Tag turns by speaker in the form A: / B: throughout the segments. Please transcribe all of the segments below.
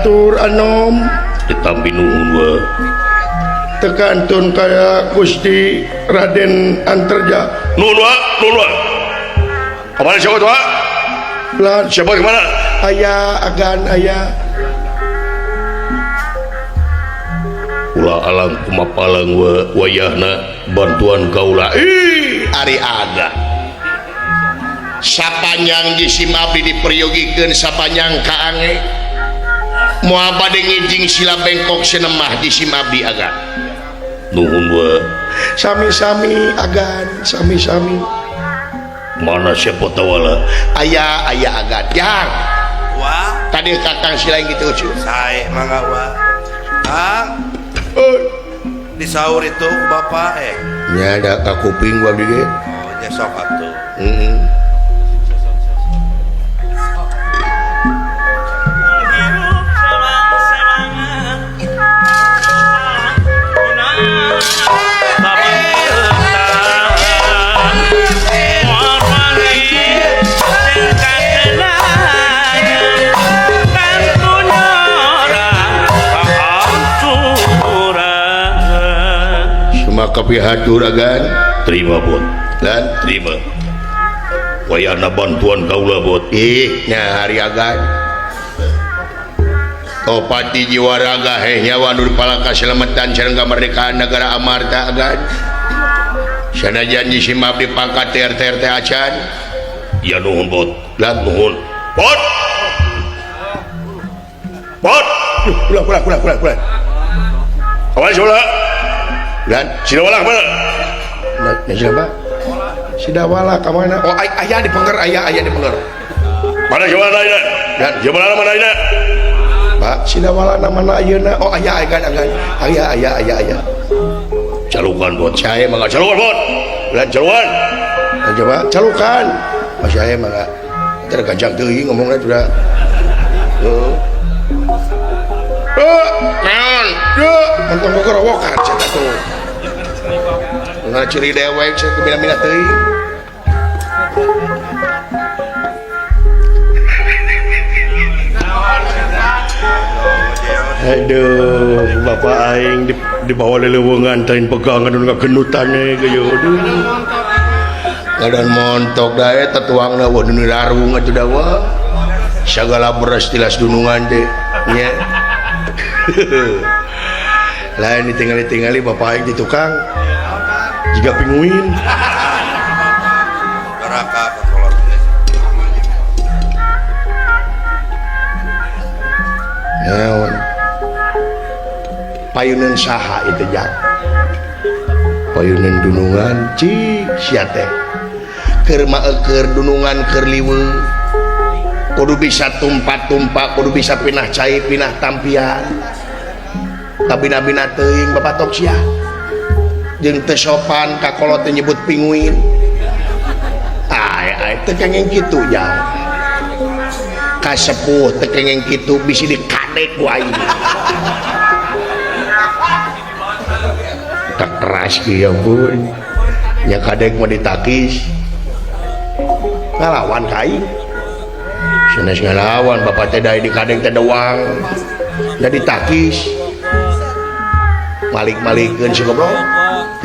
A: batur anom
B: ditampi nuhun wa
A: tekantun kaya Gusti Raden Antarja
B: nuhun wa kemana siapa tuh
A: lan
B: siapa kemana
A: aya agan aya
B: ulah alang kumapalang wayahna bantuan kaula ari aga sapanjang di Simabdi diperyogikan sapanjang kaange moal bade ngijing sila bengkok senemah di Simabdi aga nuhun wa
A: sami-sami agan sami-sami
B: mana siapa tawala
A: aya agan yang
C: wah
A: tadi kakang sila gitu cu
C: saya mangga wah di sahur itu bapak
A: nya ada kakuping gua dia
C: oh nyesok atuh
B: maka pihatur agan terima bot dan terima wayana bantuan kaula bot
A: nya hari agan
B: Topati jiwa raga nyawa nur palaka selamatan sareng kamardikaan negara Amarta agan sana janji Simabdi pangkat RT acan ya nuhun bot lan nuhun bot
A: pulang
B: awal sola dan sidawala kemana?
A: Nah, siapa? Sidawala kemana? Oh, ayah di Pengger, ayah di Pengger.
B: Mana siapa lainnya? Dan siapa nama lainnya?
A: Pak, Sidawala nama ayeuna. Oh, ayah. Ayah.
B: Calukan buat saya, mangga calukan buat. Dan calukan.
A: Nah, coba calukan. Mas saya mangga. Tergajang teuing ngomongna sudah.
B: Naon?
A: Mentong kerowokan cetak tuh. Nggak ciri dewek saya kebina-bina teuing.
B: Aduh, bapak aing dibawa lelewungan tain pegangan nggak genutannya kayak aduh.
A: Ngadan montok dae tetuangna wah nu larung atuh da wah. Sagala beras tilas dunungan teh nya. Lain ditinggali bapak aing di tukang jika pinguin
C: neraka kolot
A: naon payunan saha itu jak payunan dunungan cik sia teh keur maeukeur dunungan keur liweuh kudu bisa tumpat-tumpak kudu bisa pinah cai pinah tampian tabina-bina teuing bapatok sia jeung teu sopan ka kolot nyebut pinguin ai teu kengeng kitu jang ka sepuh teu kengeng kitu bisi dikadek ku aing tak keras kieu pun nya kadek mah ditakis ngalawan ka aing sanes ngalawan bapak teh dae dikadek teh doang da ditakis malik-malikeun si goblok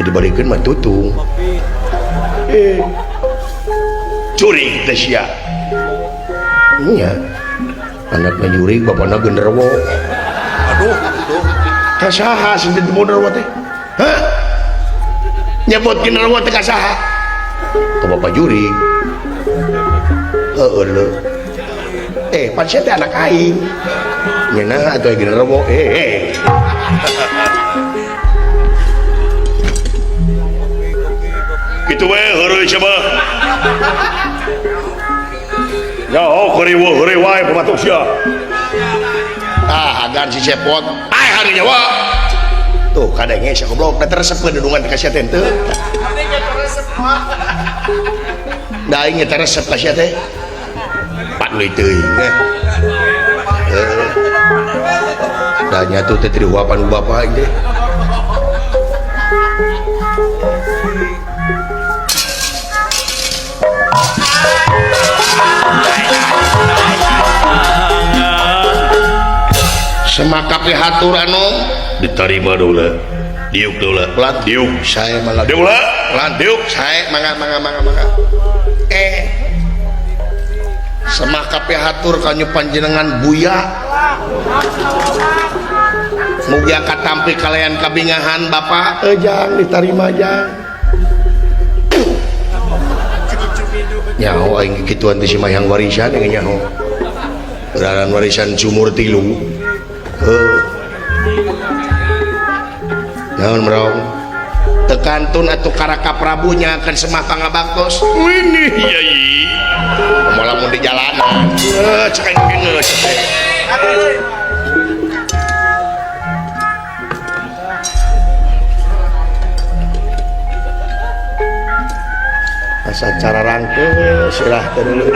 A: dibalikin mah tutung
B: Curi teh sia.
A: Iya anakna jurig bapana genderuwo.
C: aduh
A: Kasaha sing di genderuwo teh? Hah? Nyebut genderuwo teh kasaha? Ka bapak jurig. Heueuh leuh. Pan sia teh anak aing. Nyeunah atuh genderuwo.
B: Kitu we heureui coba. Ya heureui wae pamatuk sia.
A: Agan si cepot. Hari nyawa. Tuh kadenge sia goblok da teresepkeun dudungan ka sia teh teu. Da aing teh resep ka sia teh. Pat deui teuing. Da nyatu teh tri uapan bapak aing teh. semaka pihatur anu
B: diterima dulu diuk dulu
A: pelan diuk saya malah
B: dulu
A: pelan diuk saya mangga semaka pihatur kanyu panjenengan buya mugia katampi kalian kabingahan Bapak jangan diterima jangan nyaho aing kituan di simayang warisan yang nyaho beraran warisan sumur tilu jangan merong tekantun atau karaka prabunya akan semah pangabaktos
B: ini yai
A: malah mau di jalanan cekeng ngeus asa cara rangke silah dulu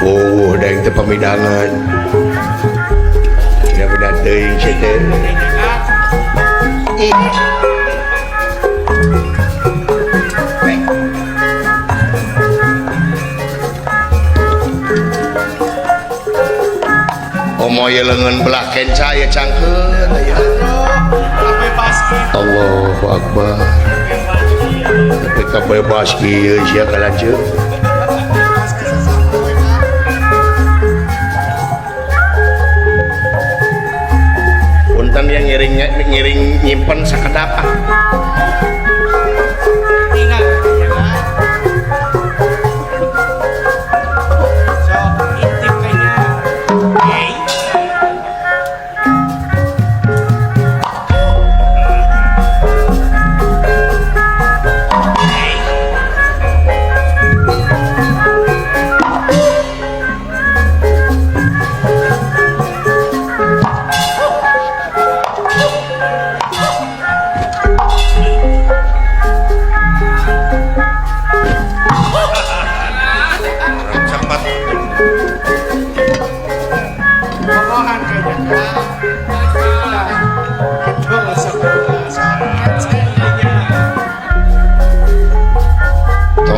A: oh udah itu pemidangan tidak benar teuing situ omoy lengan belah kenca ya cangkeun aya Allahu Akbar tapi kabebas kieu sia kalanceuk punten yang ngiring nyimpen sakedapa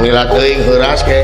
A: lila teuing heuras ke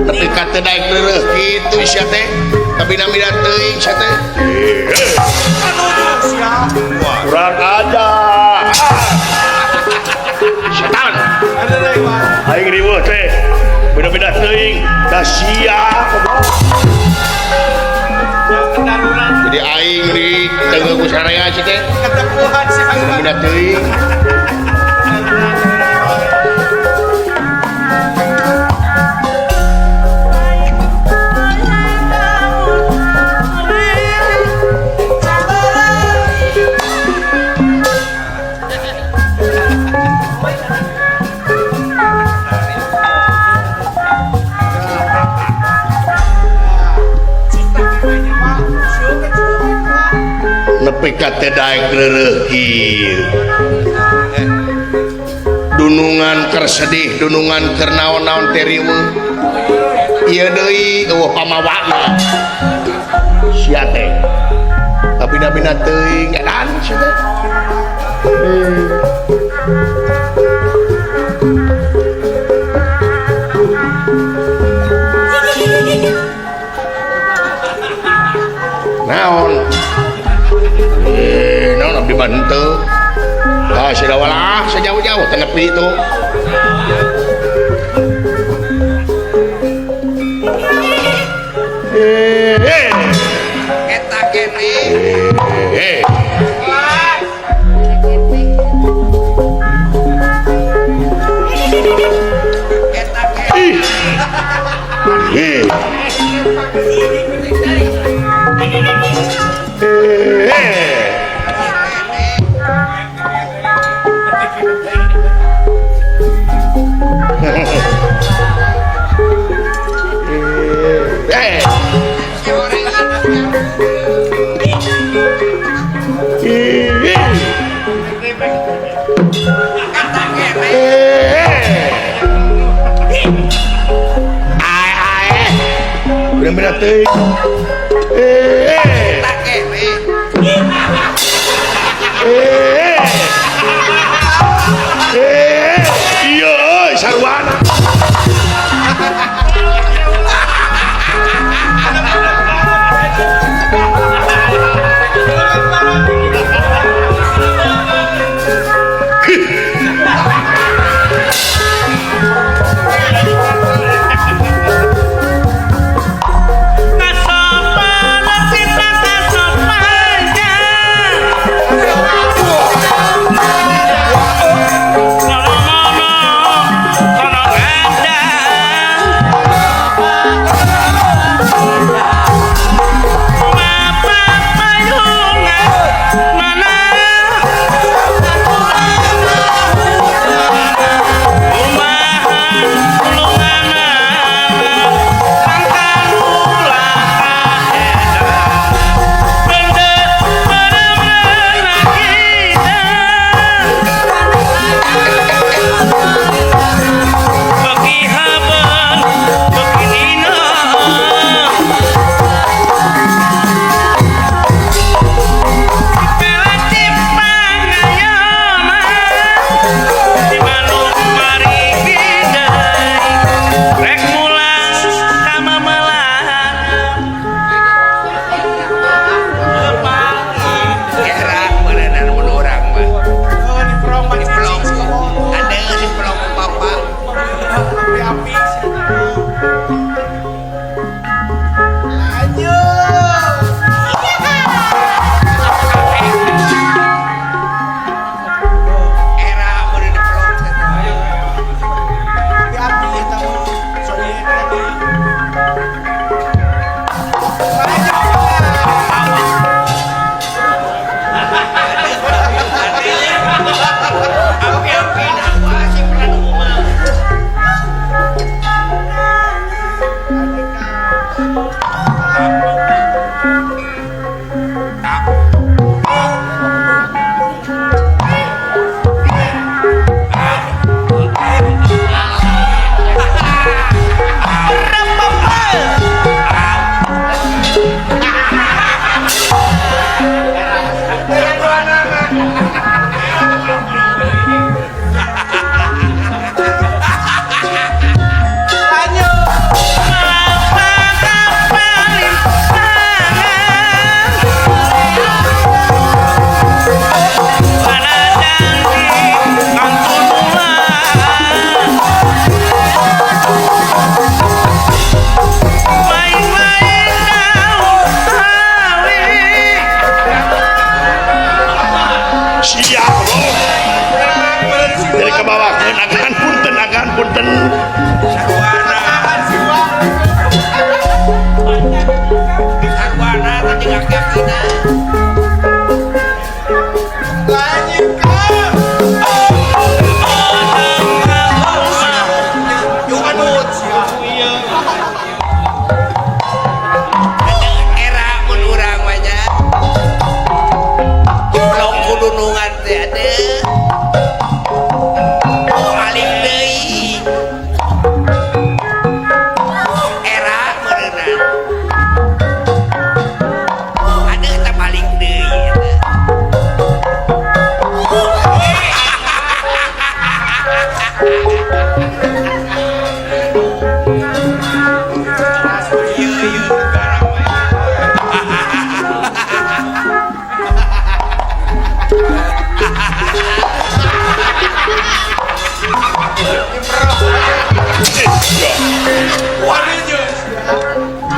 B: tapi kata naik leureuk kitu sia teh tapi nami teuing sia teh
A: kurang aja
B: setan
A: aing riweuh teh beda-beda teuing da sia
B: jadi aing di tengah kusaraya sia teh
D: ketepuhan si
B: beda teuing nepi ka teh daek leureuk kieu dunungan keur sedih dunungan keur naon-naon teh riweuh ieu deui eueuh pamawana sia teh tapi nabina teuing edan sia teh naon naon abdi bantu sudah walah sejauh-jauh tenepi itu
C: Eta kene. Eta
B: bener-bener teuing
A: iya euy sarwana
C: Era mun urang mah nya. Long kudu nungan teh ade. Paling deui. Era meureunna. Ade teh paling deui eta.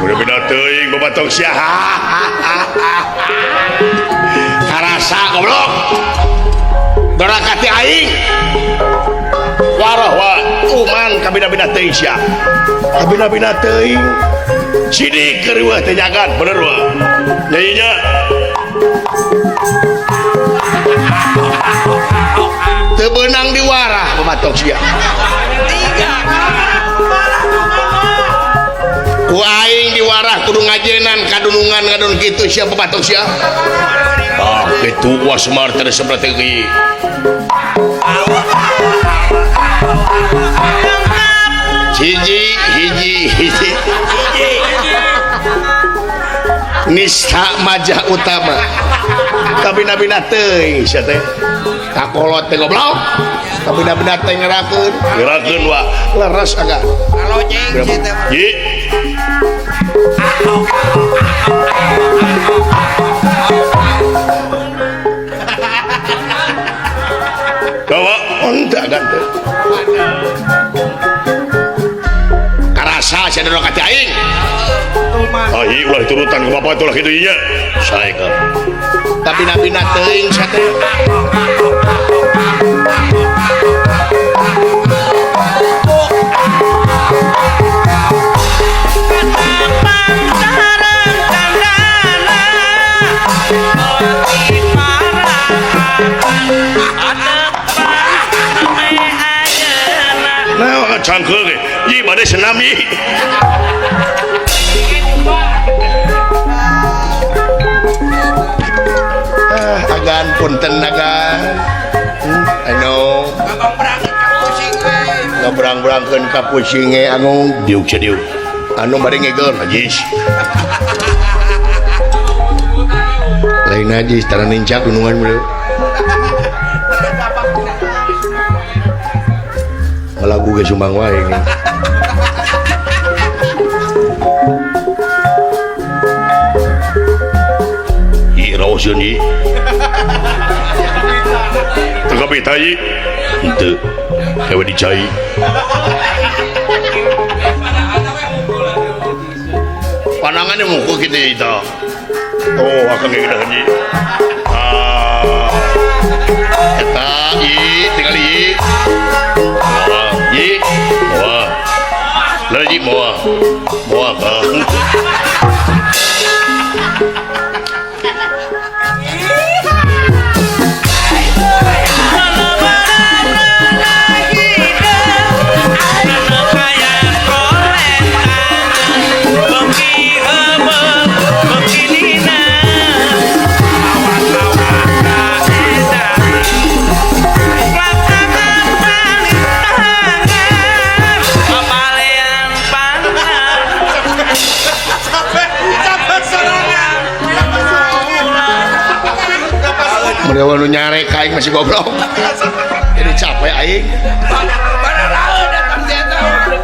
B: udah beda teuing babatong sia karasa goblok dorakati aing warah wa uman kabina-bina teuing sia kabina-bina teuing sidik keur weh teh jagat bener wa nyai nya teu beunang di warah babatong sia ku aing di warah kudu ngajenan kadunungan ngadon kitu sia babatong sia ah kitu wa semar teh strategi hiji nista majah utama kabina-bina teuing sia teh kakolot teh goblok kabina-bina teh ngerakeun wa leres agak
C: kalau jeng sih teh
B: ji kawa onta ganteng karasa sia dina kati aing ahi ulah turutan ke bapak itulah kitu nya sae ka
A: kabina-bina teuing sia teh
B: nah cangkeung ge ieu bade senam ieu
A: agan punten agan anu
C: abang berangkat ka pusing we.
A: ngabrang-brangkeun ka pusinge anu
B: diuk cia diuk
A: anu bari ngegeur najis lain najis tara nincak gunungan beureum lagu ge sumbang wae ini
B: ieu raoseun ieu teu kapita ieu henteu hewe dicai panangannya mukul kita itu oh akan kayak gini haji eta tinggal moa lagi moa kang
A: Mereka nu nyare kaing masih goblok jadi capek aing
C: Bararaeun datang dia tahu.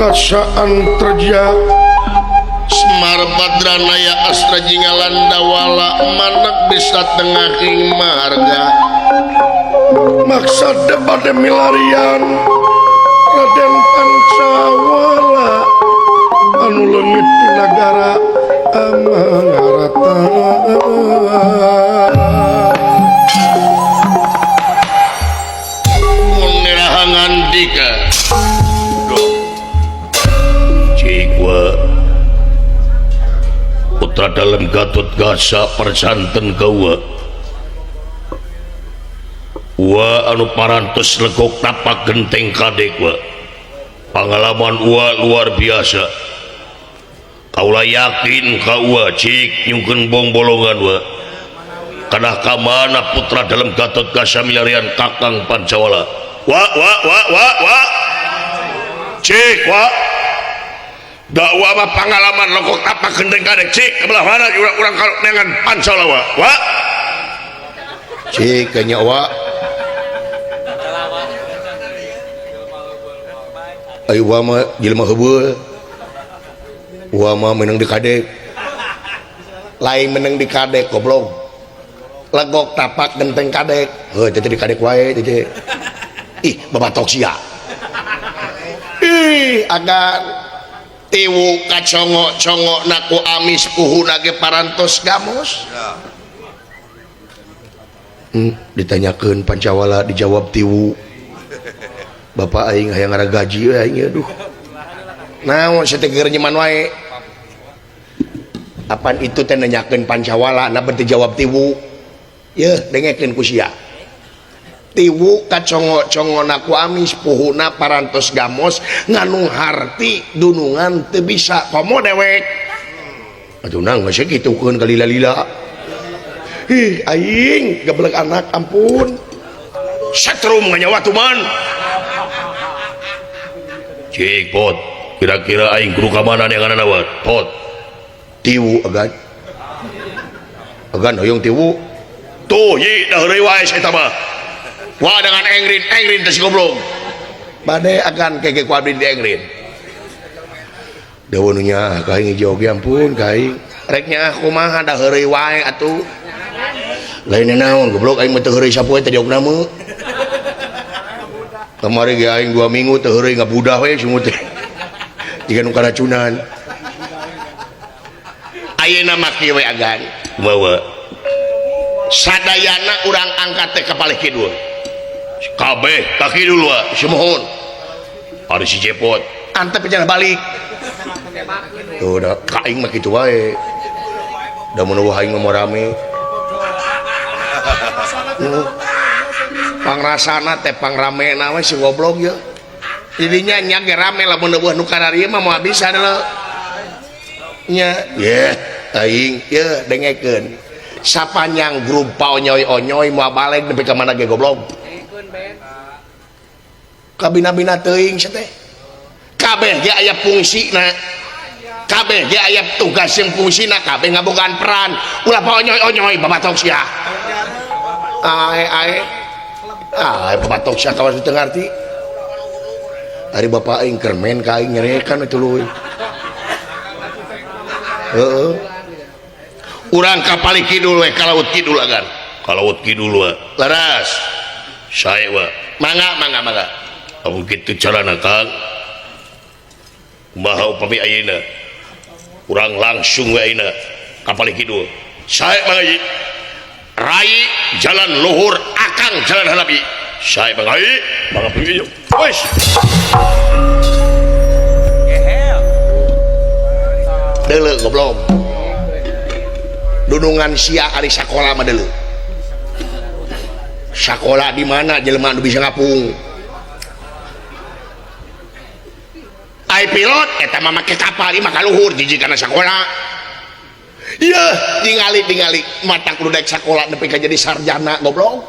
A: perkasaan terjak Semar Badranaya Astra Jingalandawala manak bisa tengahing marga maksud pada milarian Raden Pancawala anu leungit di negara Amangarata
B: menirahangan dika Cikwa putra dalam Gatot Gasa persanten kawa wa anu parantos legok tapak genteng kadek wa pengalaman wa luar biasa kaulah yakin kawa cik nyungkeun bong bolongan wa kanah kamana putra dalam Gatot Gasa milarian Kakang Pancawala wa cik wa dakwa mah pengalaman legok tapak genteng kadek cik kebelah mana urang kalau dengan Pancawala wa
A: cik kanya wa ayo wa mah jelema heubeul wa mah menang di kadek lain menang di kadek goblok legok tapak genteng kadek heuh teh di kadek wae teh ih babatok sia ih agan tiwu kacongo-congo naku amis puhuna ge parantos gamos ditanyakeun Pancawala dijawab tiwu bapak aing hayang ngara gaji aing aduh naon sateger nyeman wae apan itu teh nanyakeun Pancawala na berarti jawab tiwu yeuh dengekeun ku sia tiwu kacongo-congo naku amis puhuna parantos gamos nganu harti dunungan teu bisa komo dewek atuh nang geus kitukeun kalila-lila ih aing geblek anak ampun setrum nganyawa tuman cik pot kira-kira aing kudu ka mana neangan wat pot tiwu agan hoyong tiwu tuh yi dah heureuy wae eta mah wa dengan engrin teh si goblok bade agan kege ku abdi di engrin dawa nu nya ka aing hijau ge ampun ka aing rek nya kumaha dah heureuy wae atuh lain naon goblok aing mah teu heureuy sapoe teh diokna mah kemarin ge aing 2 minggu teu heureuy ngabudah we semut teh jiga nu karacunan ayeuna mah kieu we agan bawa sadayana urang angkat teh ka palih kidul kabeh ka kidul wa semohon ari si Jepot antep jangan balik tuh da ka aing mah kitu wae da mun aing mah rame pangrasana teh pangramena we si goblok ya jadinya nya ge rame lamun eueuh nu kararieu mah moal bisa deuleu nya yeh aing ye dengekeun sapanjang grup paonyoy-onyoy moal balik nepi ka mana ge goblok kabina-bina teuing teh kabeh ge aya fungsina kabeh ge aya tugas jeung fungsina kabeh ngabogaan peran ulah paonyoy-onyoy babatok sia ae babatok sia kawas teu ngarti ari bapak aing keur men ka aing nyerekan itu leuy heeh urang ka palih kidul we ka laut kidul agan ka laut kidul we laras sae we mangga amun kitu carana Kang kumaha upami ayeuna urang langsung we ayeuna ka palih kidul sae mangga rai jalan luhur akang jalan hanapi sae mangga mangga pieu wes deuleu goblok dunungan sia ari sakola mah deuleu sakola di mana jelema nu bisa ngapung ai pilot eta mah make kapal ieu mah kaluhur jiji kana sakola ieu ningali mata kudu daek sakola nepi ka jadi sarjana goblok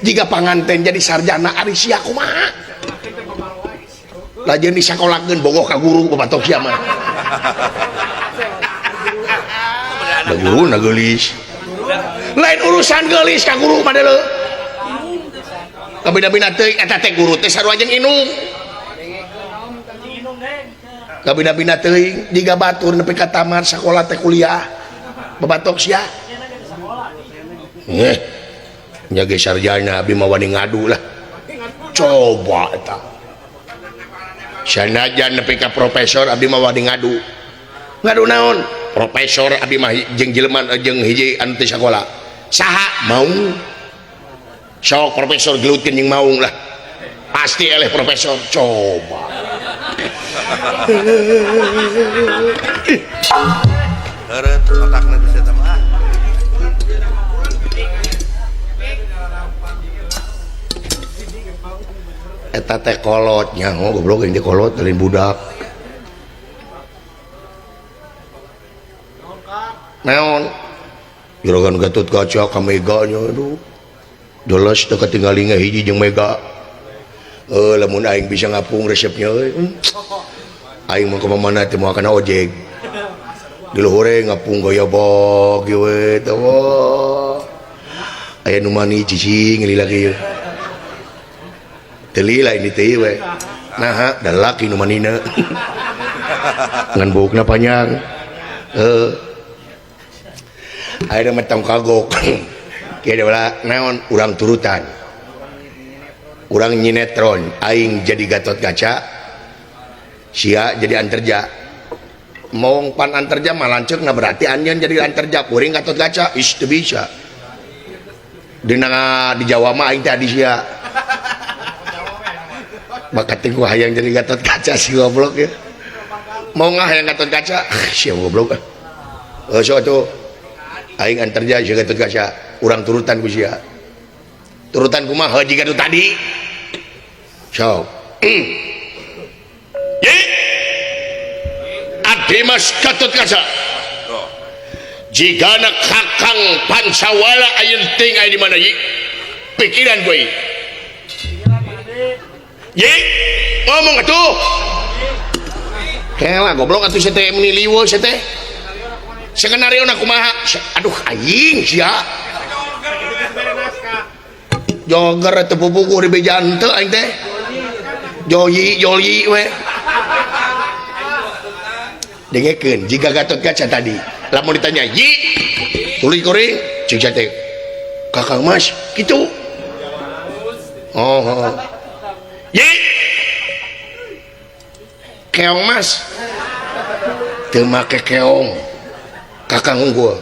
A: jika panganten jadi sarjana ari sia kumaha lajeun disakolakeun bogoh ka guru babatok sia mah da guru na geulis lain urusan geulis ka guru mah deuleu kabina-bina teuing eta teh guru teh sarua jeung inung kabina-bina teuing jiga batur nepi ka tamat sakola teh kuliah babatok sia nya ge sarjana abdi mah wani ngadu lah coba eta sanajan nepi ka profesor abdi mah wani ngadu naon profesor abdi mah jeung jelema jeung hiji anu teh sakola saha maung sok profesor gelutkeun jeung maung lah pasti eleh profesor coba
C: Eureut otakna geus eta mah.
A: eta teh kolotnya goblok yang di kolot dari budak naon juragan Gatot Kaca ka meganya aduh jelas teu ketinggaling hiji jeung mega lamun aing bisa ngapung resepnya aing mah kemana teh moal kana ojek di luhur ngapung gaya bog we teh aya nu mani cicing lila kieu telila ini teh we nah dan laki nu manina ngan bukna panjang aya metang kagok kieu da naon urang turutan urang nyinetron aing jadi Gatot Kaca sia jadi Anterja mau pan Anterja mah lanceuk na berarti anjeun jadi Anterja kuring Gatot Kaca is teu bisa dina di Jawa mah aing teh adi sia bakat ku hayang jadi Gatot Kaca si goblok ya mau ngahayang Gatot Kaca sia goblok so atuh aing Anterja si Gatot Kaca urang turutan ku sia turutan kumaha jika itu tadi so ye abdi mas Gatot Kaca jika nak kakang Pancawala ayeun ting aya di mana ye pikiran gue ye ngomong atuh kela goblok atuh teh meni liweu teh skenario na kumaha aduh aing sia joger teu pupuku di bejan teu aing teh joli we dengekeun jika Gatot Kaca tadi lamun ditanya yi tuluy kuring cing teh kakang mas kitu oh ye keong mas teu make keong kakang unggul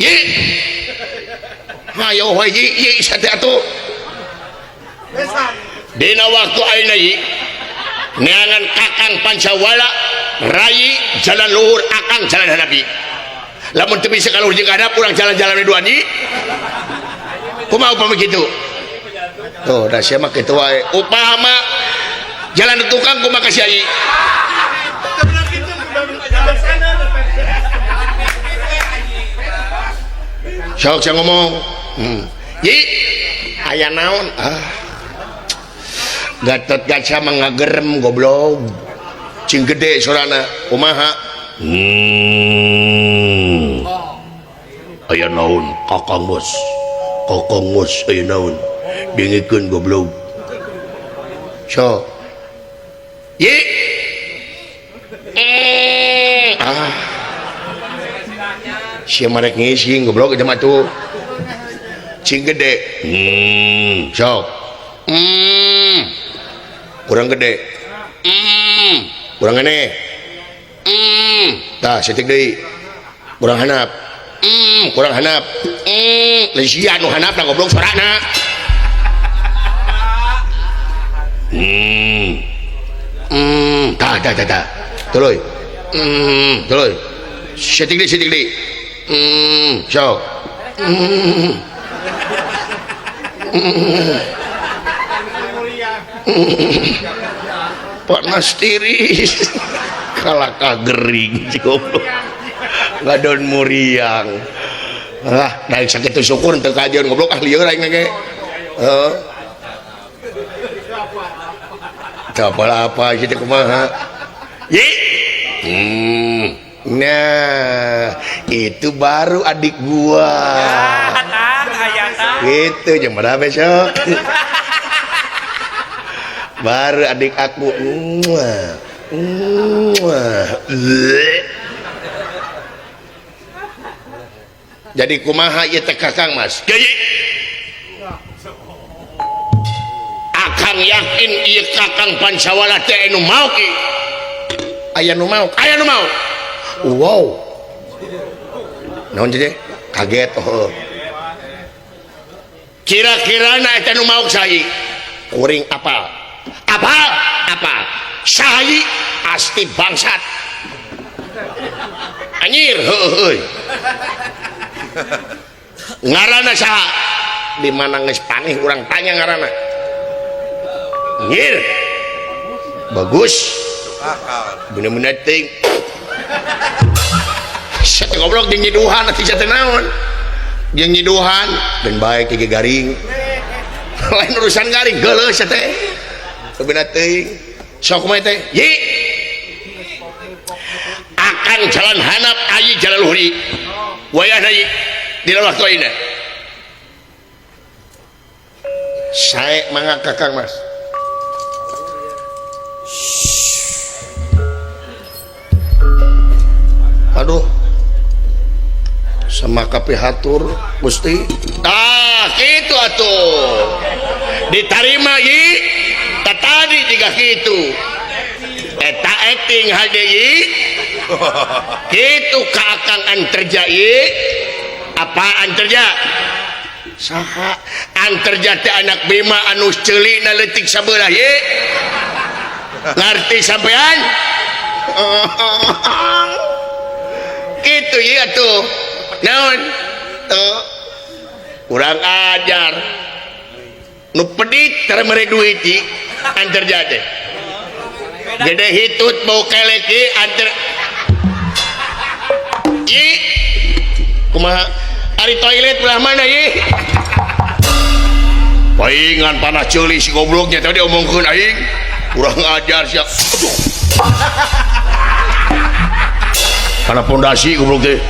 A: ye hayo we ye sateh atuh dina waktu ayeuna ye neangan kakang Pancawala rai jalan luhur akang jalan hadapi lamun teu bisa kaluhur jeung hadap urang jalan-jalan duaan ye kumaha upami kitu tuh da sia mah kitu wae upama jalan tukang kumaha ka sia ieu sok saya ngomong ye aya naon Gatot Kaca mah ngagerem goblok cing gede sorana kumaha aya naon kakang mus aya naon dengekeun goblok so ye sia marek ngising goblok eta mah tuh cing gede so kurang gede kurang gede tah setik deui kurang hanap kurang hanap sia anu hanap da goblok suarana tah tuluy setik deui so panas tiris kalah kagering goblok ngadon muriang naik sakitu syukur teu kajian goblok lieur aing ge teu apa-apa kitu kumaha ye nah itu baru adik gua gitu jam berapa besok baru adik aku Jadi kumaha ieu teh Kakang Mas?
B: Jadi akang yakin ieu Kakang Pancawala teh anu mau ki.
A: Aya nu mau.
B: Aya nu mau.
A: Wow. Naon jadi? Kaget oh.
B: Kira-kirana eta nu mau sahi.
A: Kuring apal.
B: Apa? Sahi asti bangsat. Anjir, heuh. Ngaranna saha?
A: Di mana geus paneh urang tanya ngaranna.
B: Anjir.
A: Bagus.
C: Akal.
A: Bener-bener ting.
B: Saya goblok jeung nyiduhan atuh teh naon? Jeung nyiduhan
A: Dan baik gigi garing.
B: lain urusan garing geuleuh teh.
A: Bener ting.
B: Sok kumaha teh? Yi. Akan jalan hanap ayi jalan luhuri. Wayahna yi dina waktu ayeuna.
A: Sae mangga Kakang Mas. Aduh. Sama kapihatur Gusti.
B: Gitu atuh. Ditarima yi. Tadi juga gitu. Eta acting hade yi. Gitu ka akang anterja yi. Apa anterja? Saha anterja teh anak Bima anu ceuli na leutik sabelah ye. Ngarti sampean? Gitu ya tuh. Naon? Kurang ajar. Nu pedit tara mere duit ieu anterja teh. Gede hitut bau kelek ieu anter. Ieu kumaha? Ari toilet belah mana ye? Paingan panah ceuli si gobloknya tadi omongkeun aing. Kurang ajar sia. Aduh. Kana pondasi goblok teh.